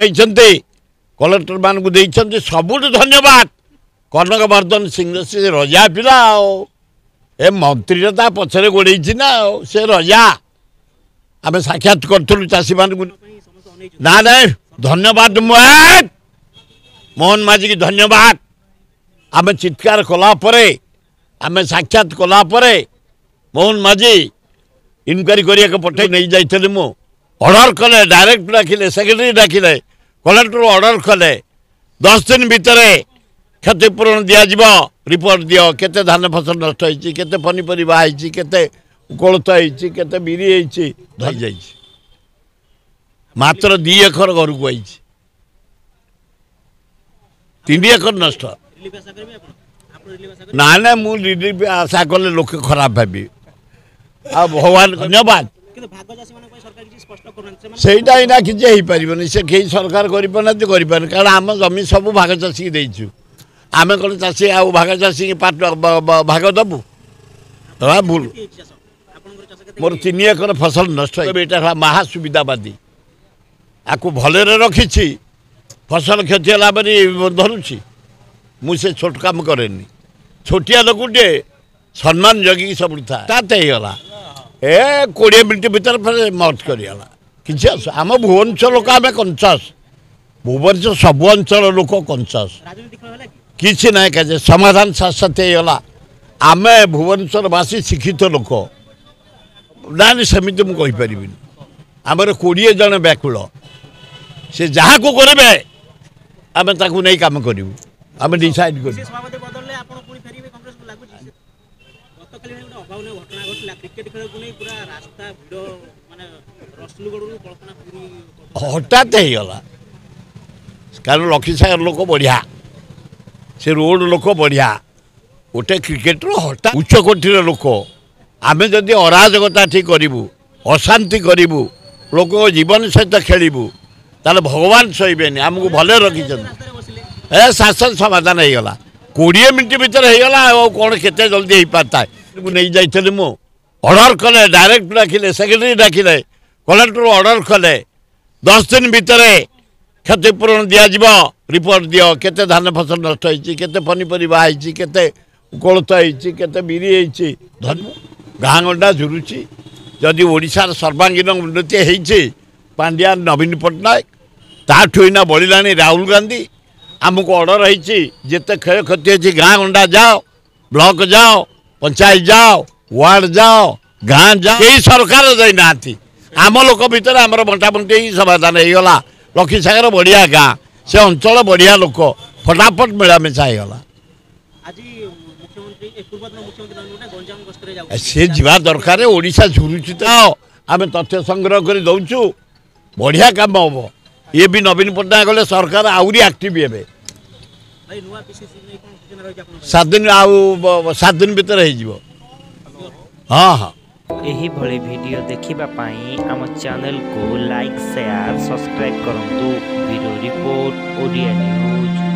Collector मान सबुठ धन्यवाद कनक वर्धन सिंह से रजा पिला ए मंत्री पछरे गोड़े ना से रजा आम साक्षात करूँ चाषी मान ना ना धन्यवाद मोहन माझी की धन्यवाद आम चित्कार कलापर आम साक्षात कलापर मोहन माझी इनक्वारी कर पठे नहीं जाइए मु ऑर्डर कले डायरेक्ट डाकिले सेक्रेटरी डाकिले कलेक्टर ऑर्डर कले 10 दिन भितर क्षतिपूरण दिज्व रिपोर्ट दियो केते धान फसल नष्ट होती केते पनीपरिया होती केते कोलथ होती केते बिरी होती धरी जाइए मात्र 2 एकर घर को आई 3 एकर नष्ट ना ना मु रिलीफ आशा कले लोक खराब भावी आ भगवान धन्यवाद सेटा इना किसी हो पार से कई सरकार कर कारण आम जमी सब भाग चाषी देचु आम कौन चाषी आ भाग चाषी भाग दबु भूल मोर 3 एकर फसल नष्ट है महासुविधावादी आपको भलरे रखी फसल क्षति है धरुची मुझे छोट काम कैनि छोटिया लोकटे सम्मान जगिक सब था गला ए 20 मिनट भर फिर मौत करगला कि आम भुवनेश्वर लोक आम कंचास भुवनेश्वर सब अंचल लोक कंचास किसी ना कहे समाधान साथ साथ होगा आम भुवनेश्वरवासी शिक्षित लोक ना सेमती मुझे आमर 20 जन व्याकुल से जहाँ को करेंगे आम नहीं कम करूँ आम डिसाइड कर हठात होगा कारण लखीसागर लोक बढ़िया से रोड लोक बढ़िया गोटे क्रिकेटर हठात उच्च कोटीर लोक आम जदि अराजकता ठीक करूँ अशांति करूँ लोक जीवन सहित खेलू ताले भगवान सहीबेनि आमको भले रखी ए शासन समाधान होगा 20 मिनट भर होगा कौन केते जल्दी हो पाता है नहीं जाइए मु ऑर्डर कले डायरेक्ट डाकिले सेक्रेटरी डाकिले कलेक्टर ऑर्डर कले 10 दिन भितर क्षतिपूरण दिज्व रिपोर्ट दियो केते धान फसल नष्ट होती केते पनीपरिया होती केते कोलथ होती केते बिरी होती गाँ गंडा झुरुची जदि ओडिशार सर्वांगीन उन्नति होती पांड्या नवीन पट्टनायक ताठुना बढ़ला राहुल गांधी आमको ऑर्डर होती जिते क्षय क्षति होती गाँ गंडा जाओ ब्लॉक जाओ पंचायत जाओ वार्ड जाओ गाँ जाओ कई सरकार जाना आम लोक भितर आमर बंटा बंटी समाधान होगा लखीसागर बढ़िया गाँ से अंचल बढ़िया लोक फटाफट मिलामिशा होगा सी जा दरकार ओडिशा झुरुची तो आम तथ्य संग्रह कर दौचु बढ़िया काम हम ये भी नवीन पट्टनायक गले सरकार आहरी एक्टिव हे 7 दिन 7 दिन भीतर हो हाँ हाँ यही भली वीडियो देखिबा पाई आम चैनल को लाइक शेयर सब्सक्राइब करंतु वीडियो रिपोर्ट ओडिया न्यूज।